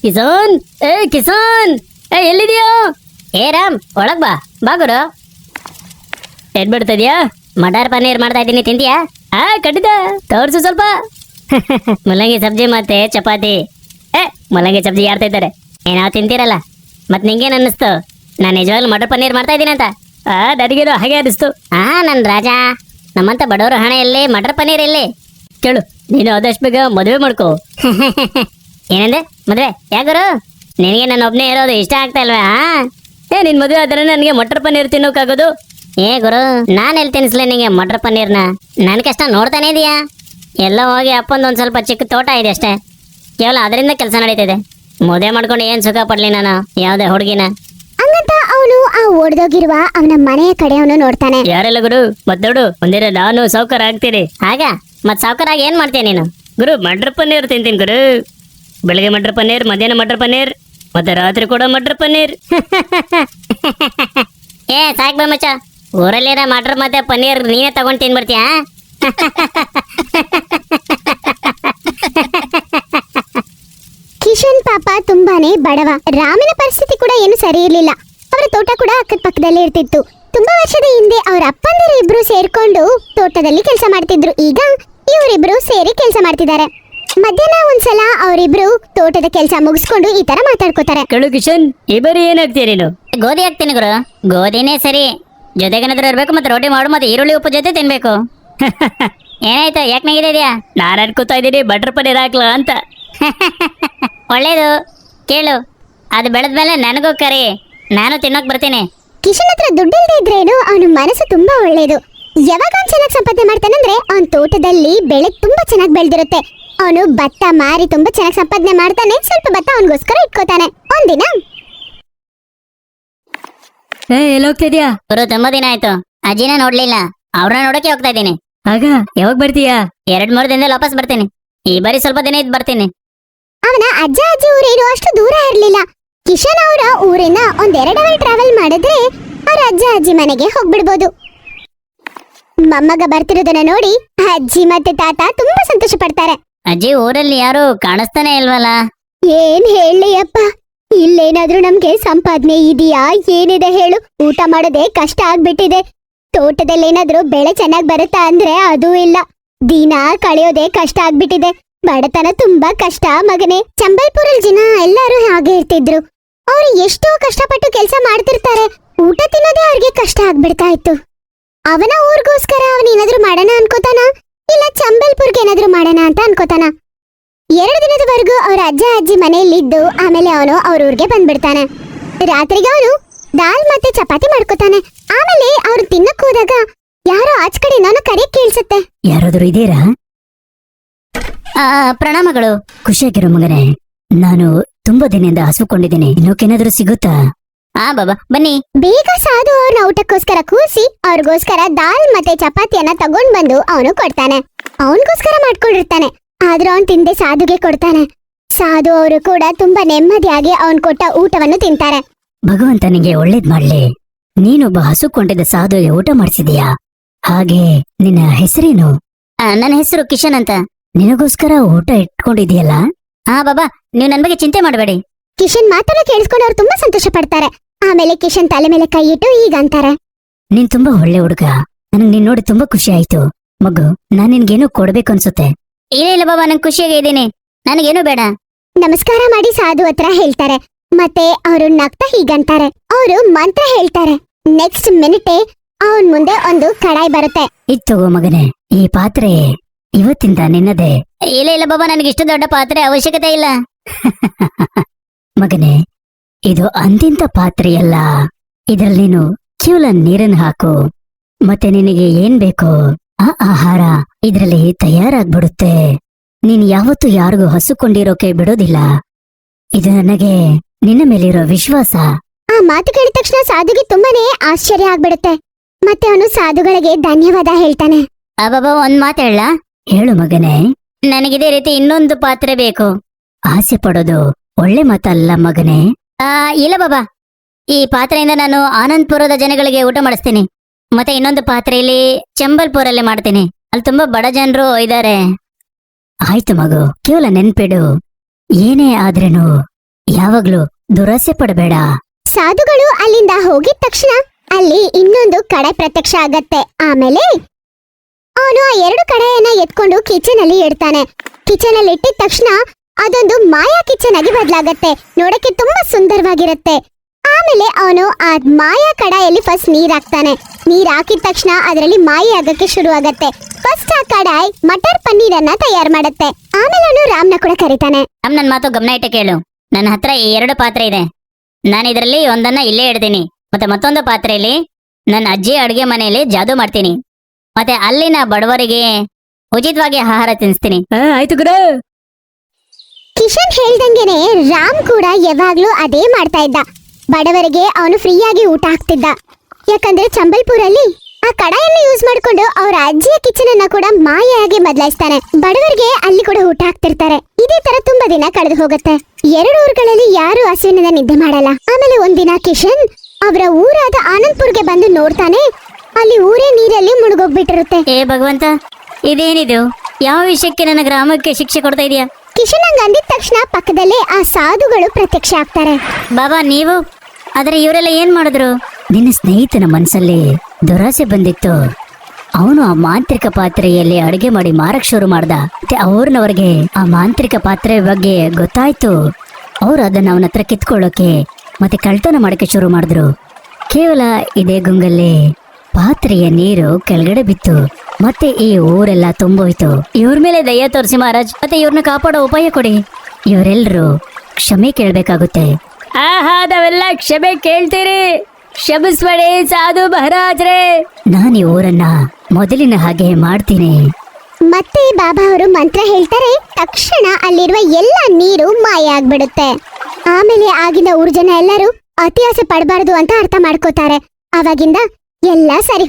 ಕಿಸಾನ್, ಕಿಸಾನ್, ಎಲ್ಲಿದ್ಯಾ? ರಾಮ್, ಒಳಗ್ ಬಾ. ಗುರು, ಏನ್ ಬಿಡ್ತಿದ್ಯಾ? ಮಟರ್ ಪನ್ನೀರ್ ಮಾಡ್ತಾ ಇದ್ದೀನಿ, ತಿಂತೀಯಾ? ಖಂಡಿತ, ತೋರ್ಸು ಸ್ವಲ್ಪ. ಮೂಲಂಗಿ ಸಬ್ಜಿ ಮತ್ತೆ ಚಪಾತಿ. ಮೂಲಂಗಿ ಸಬ್ಜಿ ಯಾರು ತಿಂತಾರೆ? ಏನಾವ್ ತಿಂತೀರಲ್ಲ. ಮತ್ ನಿಂಗೇನ್ ಅನ್ನಿಸ್ತು ನಾನು ನಿಜವಾಗ್ಲೂ ಮಟರ್ ಪನ್ನೀರ್ ಮಾಡ್ತಾ ಇದ್ದೀನಿ ಅಂತ? ನನಗೇನು ಹಾಗೆ ಅನ್ನಿಸ್ತು. ನನ್ ರಾಜ, ನಮ್ಮಂತ ಬಡವರು ಹಣೆಯಲ್ಲಿ ಮಟರ್ ಪನ್ನೀರ್ ಎಲ್ಲಿ? ಕೇಳು, ನೀನು ಆದಷ್ಟು ಬೇಗ ಮದುವೆ ಮಾಡ್ಕೋ. ಏನಂದೆ? ಮದ್ವೆ ಯಾಕರು? ನಿನಗೆ ನನ್ನ ಒಬ್ನೇ ಇರೋದು ಇಷ್ಟ ಆಗ್ತಾ ಇಲ್ವಾ? ನಿನ್ ಮದುವೆ ಆದ್ರೆ ನನಗೆ ಮಟರ್ ಪನ್ನೀರ್ ತಿನ್ನೋಕ್ಕಾಗೋದು? ಗುರು, ನಾನು ಎಲ್ಲಿ ತಿನ್ನಿಸ್ಲಿ ನಿಂಗೆ ಮಟರ್ ಪನ್ನೀರ್ನ? ನನ್ನ ಕಷ್ಟ ನೋಡ್ತಾನೆ ಇದೀಯಾ? ಎಲ್ಲ ಹೋಗಿ ಅಪ್ಪಂದು ಸ್ವಲ್ಪ ಚಿಕ್ಕ ತೋಟ ಇದೆ ಅಷ್ಟೇ, ಕೇವಲ ಅದರಿಂದ ಕೆಲಸ ನಡೀತಿದೆ. ಮದುವೆ ಮಾಡ್ಕೊಂಡು ಏನ್ ಸುಖ ಪಡ್ಲಿ ನಾನು ಯಾವ್ದೇ ಹುಡುಗಿನ? ಹಂಗಂತ ಅವನು ಆ ಓಡ್ದೋಗಿರುವ ಅವನ ಮನೆಯ ಕಡೆ ಅವನು ನೋಡ್ತಾನೆ. ಯಾರೆಲ್ಲ ಗುರು? ಮತ್ತೋಡು ಒಂದಿನ ನಾನು ಸಾವ್ಕಾರ ಆಗ್ತೀನಿ. ಮತ್ ಸಾವ್ಕಾರ ಆಗಿ ಏನ್ ಮಾಡ್ತೀನಿ ನೀನು? ಗುರು, ಮಟರ್ ಪನ್ನೀರ್ ತಿಂತೀನಿ ಗುರು. ಬೆಳಗ್ಗೆ ಮಟರ್ ಪನ್ನೀರ್, ಮಧ್ಯಾಹ್ನ ಮಟರ್ ಪನ್ನೀರ್, ಮತ್ತೆ ರಾತ್ರಿ ಕೂಡ ಮಟರ್ ಪನ್ನೀರ್. ಸಾಕ್ ಬಾ ಮಚ್ಚ, ಊರಲ್ಲಿರೋ ಮಟರ್ ಮತ್ತೆ ಪನ್ನೀರ್ ನೀನೇ ತಗೊಂಡ್ ತಿನ್ಬಿಡ್ತೀಯಾ? ಕಿಶನ್ ಪಾಪ ತುಂಬಾನೇ ಬಡವ. ರಾಮನ ಪರಿಸ್ಥಿತಿ ಕೂಡ ಏನು ಸರಿ ಇರ್ಲಿಲ್ಲ. ಅವರ ತೋಟ ಕೂಡ ಅಕ್ಕದ ಪಕ್ಕದಲ್ಲೇ ಇರ್ತಿತ್ತು. ತುಂಬಾ ವರ್ಷದ ಹಿಂದೆ ಅವರ ಅಪ್ಪಂದಿರು ಇಬ್ರು ಸೇರ್ಕೊಂಡು ತೋಟದಲ್ಲಿ ಕೆಲಸ ಮಾಡ್ತಿದ್ರು. ಈಗ ಇವರಿಬ್ರು ಸೇರಿ ಕೆಲಸ ಮಾಡ್ತಿದ್ದಾರೆ. ಮಧ್ಯಾಹ್ನ ಒಂದ್ಸಲ ಅವರಿಬ್ರು ತೋಟದ ಕೆಲಸ ಮುಗಿಸ್ಕೊಂಡು ಈ ತರ ಮಾತಾಡ್ಕೋತಾರೆ. ಕಳು ಕಿಶನ್, ಈ ಬಾರಿ ಏನಾಗ್ತೀಯ ನೀನು? ಗೋಧಿ ಹಾಕ್ತೀನಿ ಗುರು. ಗೋಧಿನೇ ಸರಿ, ಜೊತೆಗೇನಾದ್ರೂ ಇರ್ಬೇಕು. ಮತ್ತೆ ರೋಟಿ ಮಾಡು, ಮತ್ತೆ ಈರುಳ್ಳಿ ಉಪ್ಪು ಜೊತೆ ತಿನ್ಬೇಕು. ಏನಾಯ್ತು, ಯಾಕೆ ನೆಗಿದಿದ್ಯಾ? ನಾನು ಅನ್ಕೋತಾ ಇದ್ದೀನಿ ಬಟರ್ ಪನ್ನೀರ್ ಹಾಕ್ಲಾ ಅಂತ. ಒಳ್ಳೇದು, ಕೇಳು, ಅದು ಬೆಳೆದ್ಮೇಲೆ ನನಗೂ ಕರಿ, ನಾನು ತಿನ್ನೋಕ್ ಬರ್ತೀನಿ. ಕಿಶನ್ ಹತ್ರ ದುಡ್ಡಿಲ್ದೇ ಇದ್ರೇನು ಅವನ ಮನಸ್ಸು ತುಂಬಾ ಒಳ್ಳೇದು. ಯಾವಾಗ ಅವ್ನು ಚೆನ್ನಾಗಿ ಸಂಪಾದನೆ ಮಾಡ್ತಾನಂದ್ರೆ ಅವನ ತೋಟದಲ್ಲಿ ಬೆಳೆ ತುಂಬಾ ಚೆನ್ನಾಗಿ ಬೆಳೆದಿರುತ್ತೆ. ಅವನು ಭತ್ತ ಮಾರಿ ತುಂಬಾ ಚೆನ್ನಾಗಿ ಸಂಪಾದನೆ ಮಾಡ್ತಾನೆ. ಸ್ವಲ್ಪ ಭತ್ತ ಅವನಿಗೋಸ್ಕರ ಇಟ್ಕೋತಾನೆ. ಒಂದಿನ ಎಲ್ಲಿ ಹೋಗ್ತಿದ್ಯಾ? ಗುರು, ತುಂಬಾ ದಿನ ಆಯ್ತು, ಅಜ್ಜಿನ ನೋಡ್ಲಿಲ್ಲ. ಅವ್ರನ್ನ ನೋಡಕ್ಕೆ ಹೋಗ್ತಾ ಇದ್ದೀನಿ. ಆಗ ಯಾವಾಗ ಬರ್ತೀಯಾ? 2-3 ದಿನದಲ್ಲಿ ವಾಪಸ್ ಬರ್ತೀನಿ. ಈ ಬಾರಿ ಸ್ವಲ್ಪ ದಿನ ಇದ್ ಬರ್ತೀನಿ. ಅವನ ಅಜ್ಜ ಅಜ್ಜಿ ಊರೇನು ಅಷ್ಟು ದೂರ ಇರ್ಲಿಲ್ಲ. ಕಿಶನ್ ಅವರ ಊರಿನ 1-2 ಅವರ್ ಟ್ರಾವೆಲ್ ಮಾಡಿದ್ರೆ ಅವ್ರ ಅಜ್ಜ ಅಜ್ಜಿ ಮನೆಗೆ ಹೋಗ್ಬಿಡ್ಬೋದು. ಮೊಮ್ಮಗ ಬರ್ತಿರೋದನ್ನ ನೋಡಿ ಅಜ್ಜಿ ಮತ್ತೆ ತಾತ ತುಂಬಾ ಸಂತೋಷ ಪಡ್ತಾರೆ. ಅಜ್ಜಿ, ಊರಲ್ಲಿ ಯಾರು ಕಾಣಿಸ್ತಾನೆ ಇಲ್ವಲ್ಲ? ಏನ್ ಹೇಳಿ ಅಪ್ಪ, ಇಲ್ಲೇನಾದ್ರೂ ನಮ್ಗೆ ಸಂಪಾದನೆ ಇದೆಯಾ? ಏನಿದೆ ಹೇಳು? ಊಟ ಮಾಡೋದೇ ಕಷ್ಟ ಆಗ್ಬಿಟ್ಟಿದೆ. ತೋಟದಲ್ಲಿ ಏನಾದ್ರೂ ಬೆಳೆ ಚೆನ್ನಾಗ್ ಬರುತ್ತಾ ಅಂದ್ರೆ ಅದೂ ಇಲ್ಲ. ದಿನ ಕಳೆಯೋದೇ ಕಷ್ಟ ಆಗ್ಬಿಟ್ಟಿದೆ. ಬಡತನ ತುಂಬಾ ಕಷ್ಟ ಮಗನೇ. ಚಂಬಲ್ಪುರಲ್ಲಿ ಜನ ಎಲ್ಲರೂ ಹಾಗೆ ಇರ್ತಿದ್ರು. ಅವ್ರು ಎಷ್ಟೋ ಕಷ್ಟಪಟ್ಟು ಕೆಲಸ ಮಾಡ್ತಿರ್ತಾರೆ. ಊಟ ತಿನ್ನೋದೇ ಅವ್ರಿಗೆ ಕಷ್ಟ ಆಗ್ಬಿಡ್ತಾ ಇತ್ತು. ಅವನ ಊರ್ಗೋಸ್ಕರ ಅವನೇನಾದ್ರೂ ಮಾಡೋಣ ಅನ್ಕೋತಾನ, ಇಲ್ಲ ಚಂಬಲ್ಪುರ್ಗೆ ಏನಾದ್ರೂ ಮಾಡೋಣ ಅಂತ ಅನ್ಕೋತಾನ. 2 ದಿನದವರೆಗೂ ಅವ್ರ ಅಜ್ಜ ಅಜ್ಜಿ ಮನೆಯಲ್ಲಿದ್ದು ಆಮೇಲೆ ಅವನು ಅವ್ರ ಊರಿಗೆ ಬಂದ್ಬಿಡ್ತಾನೆ. ರಾತ್ರಿಗೆ ಅವನು ದಾಲ್ ಮತ್ತೆ ಚಪಾತಿ ಮಾಡ್ಕೋತಾನೆ. ಆಮೇಲೆ ಅವ್ರು ತಿನ್ನಕ್ ಹೋದಾಗ ಯಾರೋ ಆಚ ಕಡೆ ನಾನು ಕರೆಯಕ್ ಕೇಳಿಸುತ್ತೆ. ಯಾರಾದ್ರೂ ಇದೀರಾ? ಪ್ರಣಾಮಗಳು. ಖುಷಿಯಾಗಿರೋ ಮಗನೇ, ನಾನು ತುಂಬಾ ದಿನದಿಂದ ಹಸುಕೊಂಡಿದ್ದೀನಿ. ಇನ್ನೋಕೇನಾದ್ರೂ ಸಿಗುತ್ತಾ? ಬಾಬಾ ಬನ್ನಿ. ಬೇಗ ಸಾಧು ಅವ್ರನ್ನ ಊಟಕ್ಕೋಸ್ಕರ ಕೂರಿಸಿ ಅವ್ರಿಗೋಸ್ಕರ ದಾಲ್ ಮತ್ತೆ ಚಪಾತಿಯನ್ನ ತಗೊಂಡ್ ಬಂದು ಅವನು ಕೊಡ್ತಾನೆ. ಅವನಿಗೋಸ್ಕರ ಮಾಡ್ಕೊಂಡಿರ್ತಾನೆ. ಆದ್ರೂ ಅವನ್ ತಿಂದೆ ಸಾಧುಗೆ ಕೊಡ್ತಾನೆ. ಸಾಧು ಅವರು ಕೂಡ ತುಂಬಾ ನೆಮ್ಮದಿಯಾಗಿ ಅವನ್ ಕೊಟ್ಟ ಊಟವನ್ನು ತಿಂತಾರೆ. ಭಗವಂತ ನಿಂಗೆ ಒಳ್ಳೇದ್ ಮಾಡ್ಲಿ. ನೀನೊಬ್ಬ ಹಸುಕೊಂಡಿದ್ದ ಸಾಧುಗೆ ಊಟ ಮಾಡಿಸಿದೀಯಾ? ಹಾಗೆ ನಿನ್ನ ಹೆಸರೇನು? ನನ್ನ ಹೆಸರು ಕಿಶನ್ ಅಂತ. ನಿನಗೋಸ್ಕರ ಊಟ ಇಟ್ಕೊಂಡಿದೀಯಲ್ಲ? ಬಾಬಾ, ನೀವು ನನ್ ಬಗ್ಗೆ ಚಿಂತೆ ಮಾಡಬೇಡಿ. ಕಿಶನ್ ಮಾತನ್ನ ಕೇಳಿಸ್ಕೊಂಡು ಅವ್ರು ತುಂಬಾ ಸಂತೋಷ ಪಡ್ತಾರೆ. ಆಮೇಲೆ ಕಿಶನ್ ತಲೆ ಮೇಲೆ ಕೈ ಇಟ್ಟು ಈಗ ಅಂತಾರೆ, ನೀನ್ ತುಂಬಾ ಒಳ್ಳೆ ಹುಡುಗ. ನನಗ್ ನೀನ್ ನೋಡಿ ತುಂಬಾ ಖುಷಿ ಆಯ್ತು. ಮಗು, ನಾನ್ ನಿನ್ಗೇನೋ ಕೊಡ್ಬೇಕು ಅನ್ಸುತ್ತೆ. ಇಲ್ಲ ಬಾಬಾ, ನಂಗೆ ಖುಷಿಯಾಗಿ ಇದ್ದೀನಿ, ನನಗೇನು ಬೇಡ. ನಮಸ್ಕಾರ ಮಾಡಿ ಸಾಧು ಹತ್ರ ಹೇಳ್ತಾರೆ. ಮತ್ತೆ ಅವರು ನಗ್ತಾ ಹೀಗಂತಾರೆ. ಅವರು ಮಂತ್ರ ಹೇಳ್ತಾರೆ. ನೆಕ್ಸ್ಟ್ ಮಿನಿಟೇ ಅವನ್ ಮುಂದೆ ಒಂದು ಕಡಾಯಿ ಬರುತ್ತೆ. ಇದ್ ತಗೋ ಮಗನೇ, ಈ ಪಾತ್ರೆ ಇವತ್ತಿಂದ ನಿನ್ನದೇ. ಇಲ್ಲ ಬಾಬಾ, ನನಗೆ ಇಷ್ಟು ದೊಡ್ಡ ಪಾತ್ರೆ ಅವಶ್ಯಕತೆ ಇಲ್ಲ. ಮಗನೇ, ಇದು ಅಂತಿಂತ ಪಾತ್ರೆಯಲ್ಲ. ಇದ್ರಲ್ಲಿ ನೀನು ಕೇವಲ ನೀರನ್ನು ಹಾಕು, ಮತ್ತೆ ನಿನಗೆ ಏನ್ ಬೇಕೋ ಆ ಆಹಾರ ಇದ್ರಲ್ಲಿ ತಯಾರಾಗ್ಬಿಡುತ್ತೆ. ನೀನ್ ಯಾವತ್ತೂ ಯಾರಿಗೂ ಹಸುಕೊಂಡಿರೋಕೆ ಬಿಡೋದಿಲ್ಲ. ಇದು ನನಗೆ ನಿನ್ನ ಮೇಲಿರೋ ವಿಶ್ವಾಸ. ಆ ಮಾತು ಕೇಳಿದ ತಕ್ಷಣ ಸಾಧುಗೆ ತುಂಬಾನೇ ಆಶ್ಚರ್ಯ ಆಗ್ಬಿಡುತ್ತೆ. ಮತ್ತೆ ಅವನು ಸಾಧುಗಳಿಗೆ ಧನ್ಯವಾದ ಹೇಳ್ತಾನೆ. ಬಾಬಾ, ಒಂದ್ ಮಾತು ಹೇಳ? ಹೇಳು ಮಗನೇ. ನನಗಿದೇ ರೀತಿ ಇನ್ನೊಂದು ಪಾತ್ರೆ ಬೇಕು. ಆಸೆ ಪಡೋದು ಒಳ್ಳೆ ಮಾತಲ್ಲ ಮಗನೇ. ಇಲ್ಲ ಬಾಬಾ, ಈ ಪಾತ್ರೆಯಿಂದ ನಾನು ಆನಂದ್ಪುರದ ಜನಗಳಿಗೆ ಊಟ ಮಾಡಿಸ್ತೀನಿ. ಮತ್ತೆ ಇನ್ನೊಂದು ಪಾತ್ರೆಯಲ್ಲಿ ಚಂಬಲ್ಪುರಲ್ಲಿ ಮಾಡ್ತೀನಿ. ಅಲ್ಲಿ ತುಂಬಾ ಬಡ ಜನರು ಇದ್ದಾರೆ. ಆಯ್ತು ಮಗು, ಕೇವಲ ನೆನ್ಪಿಡು, ಏನೇ ಆದ್ರೇನು ಯಾವಾಗ್ಲೂ ದುರಾಸೆ ಪಡಬೇಡ. ಸಾಧುಗಳು ಅಲ್ಲಿಂದ ಹೋಗಿದ ತಕ್ಷಣ ಅಲ್ಲಿ ಇನ್ನೊಂದು ಕಡೆ ಪ್ರತ್ಯಕ್ಷ ಆಗತ್ತೆ. ಆಮೇಲೆ ಅವನು ಆ 2 ಕಡೆಯನ್ನ ಎತ್ಕೊಂಡು ಕಿಚನ್ ಅಲ್ಲಿ ಇಡ್ತಾನೆ. ಕಿಚನ್ ಅಲ್ಲಿ ಇಟ್ಟಿದ ತಕ್ಷಣ ಅದೊಂದು ಮಾಯಾ ಕಿಚನ್ ಆಗಿ ಬದಲಾಗತ್ತೆ. ನೋಡಕ್ಕೆ ತುಂಬಾ ಸುಂದರವಾಗಿರುತ್ತೆ. ಆಮೇಲೆ ಅವನು ಆ ಮಾಯಾ ಕಡಾಯಲ್ಲಿ ಫಸ್ಟ್ ನೀರ್ ಹಾಕ್ತಾನೆ. ನೀರ್ ಹಾಕಿದ ತಕ್ಷಣ ಅದರಲ್ಲಿ ಮಾಯೆ ಆಗಕ್ಕೆ ಶುರು ಆಗತ್ತೆ. ಫಸ್ಟ್ ಆ ಕಡಾಯಿ ಮಟರ್ ಪನ್ನೀರನ್ನ ತಯಾರು ಮಾಡುತ್ತೆ. ಆಮೇಲೆ ಅವನು ರಾಮ್ನ ಕೂಡ ಕರೀತಾನೆ. ನನ್ ಮಾತು ಗಮನ ಇಟ್ಟು ಕೇಳು. ನನ್ನ ಹತ್ರ ಈ 2 ಪಾತ್ರೆ ಇದೆ. ನಾನು ಇದರಲ್ಲಿ ಒಂದನ್ನ ಇಲ್ಲೇ ಇಡ್ತೀನಿ. ಮತ್ತೆ ಮತ್ತೊಂದು ಪಾತ್ರೆಯಲ್ಲಿ ನನ್ನ ಅಜ್ಜಿ ಅಡುಗೆ ಮನೆಯಲ್ಲಿ ಜಾದೂ ಮಾಡ್ತೀನಿ. ಮತ್ತೆ ಅಲ್ಲಿನ ಬಡವರಿಗೆ ಉಚಿತವಾಗಿ ಆಹಾರ ತಿನ್ನಿಸ್ತೀನಿ. ಆಯ್ತು ಗುರು. ಕಿಶನ್ ಹೇಳ್ದಂಗೆನೆ ರಾಮ್ ಕೂಡ ಯಾವಾಗ್ಲೂ ಅದೇ ಮಾಡ್ತಾ ಇದ್ದ. ಬಡವರಿಗೆ ಅವನು ಫ್ರೀಯಾಗಿ ಊಟ ಹಾಕ್ತಿದ್ದ. ಯಾಕಂದ್ರೆ ಚಂಬಲ್ಪುರಲ್ಲಿ ಆ ಕಡಾಯನ್ನು ಯೂಸ್ ಮಾಡ್ಕೊಂಡು ಅವರ ಅಜ್ಜಿಯ ಕಿಚನ್ ಅನ್ನ ಕೂಡ ಮಾಯೆಯಾಗಿ ಬದಲಾಯಿಸ್ತಾನೆ. ಬಡವರಿಗೆ ಅಲ್ಲಿ ಕೂಡ ಊಟ ಹಾಕ್ತಿರ್ತಾರೆ. ಇದೇ ತರ ತುಂಬಾ ದಿನ ಕಳೆದು ಹೋಗುತ್ತೆ. 2 ಊರುಗಳಲ್ಲಿ ಯಾರು ಹಸುವಿನಿಂದ ನಿದ್ದೆ ಮಾಡಲ್ಲ. ಆಮೇಲೆ ಒಂದಿನ ಕಿಶನ್ ಅವರ ಊರಾದ ಆನಂದ್ಪುರ್ಗೆ ಬಂದು ನೋಡ್ತಾನೆ. ಅಲ್ಲಿ ಊರೇ ನೀರಲ್ಲಿ ಮುಳುಗೋಗ್ಬಿಟ್ಟಿರುತ್ತೆ. ಏ ಭಗವಂತ, ಇದೇನಿದು? ಯಾವ ವಿಷಯಕ್ಕೆ ನನ್ನ ಗ್ರಾಮಕ್ಕೆ ಶಿಕ್ಷೆ ಕೊಡ್ತಾ ಇದೀಯಾ? ಕಿಶನ್ ಹಂಗ ಅಂದಿದ ತಕ್ಷಣ ಪಕ್ಕದಲ್ಲೇ ಆ ಸಾಧುಗಳು ಪ್ರತ್ಯಕ್ಷ ಆಗ್ತಾರೆ. ಬಾಬಾ, ನೀವು? ಆದ್ರೆ ಇವರೆಲ್ಲ ಏನ್ ಮಾಡಿದ್ರು? ನಿನ್ನ ಸ್ನೇಹಿತನ ಮನಸ್ಸಲ್ಲಿ ದುರಾಸೆ ಬಂದಿತ್ತು. ಅವನು ಆ ಮಾಂತ್ರಿಕ ಪಾತ್ರೆಯಲ್ಲಿ ಅಡುಗೆ ಮಾಡಿ ಮಾರಕ್ ಶುರು ಮಾಡ್ದ. ಮತ್ತೆ ಅವ್ರನವ್ರಿಗೆ ಆ ಮಾಂತ್ರಿಕ ಪಾತ್ರೆ ಬಗ್ಗೆ ಗೊತ್ತಾಯ್ತು. ಅವ್ರು ಅದನ್ನ ಅವನ ಹತ್ರ ಕಿತ್ಕೊಳ್ಳೋಕೆ ಮತ್ತೆ ಕಳ್ತನ ಮಾಡಕ್ಕೆ ಶುರು ಮಾಡಿದ್ರು. ಕೇವಲ ಇದೇ ಗುಂಗಲ್ಲಿ ಪಾತ್ರೆಯ ನೀರು ಕೆಳಗಡೆ ಬಿತ್ತು. ಮತ್ತೆ ಈ ಊರೆಲ್ಲ ತುಂಬೋಯ್ತು. ಇವ್ರ ಮೇಲೆ ದಯ ತೋರಿಸಿ ಮಹಾರಾಜ್, ಮತ್ತೆ ಇವ್ರನ್ನ ಕಾಪಾಡೋ ಉಪಾಯ ಕೊಡಿ. ಇವರೆಲ್ಲರೂ ಕ್ಷಮೆ ಕೇಳ್ಬೇಕಾಗುತ್ತೆ. ಆಹಾ, ನಾವೆಲ್ಲ ಕ್ಷಮೆ ಕೇಳ್ತೀರಿ. ಕ್ಷಮಿಸ್ಬೇಡಿ ಸಾಧು ಮಹಾರಾಜ್ರೆ. ನಾನು ಈ ಊರನ್ನ ಮೊದಲಿನ ಹಾಗೆ ಮಾಡ್ತೀನಿ. ಮತ್ತೆ ಬಾಬಾ ಅವರು ಮಂತ್ರ ಹೇಳ್ತಾರೆ. ತಕ್ಷಣ ಅಲ್ಲಿರುವ ಎಲ್ಲ ನೀರು ಮಾಯ ಆಗ್ಬಿಡುತ್ತೆ. ಆಮೇಲೆ ಆಗಿನ ಊರ್ ಜನ ಎಲ್ಲರೂ ಅತಿ ಆಸೆ ಪಡಬಾರದು ಅಂತ ಅರ್ಥ ಮಾಡ್ಕೋತಾರೆ. ಆವಾಗಿಂದ ಎಲ್ಲ ಸರಿ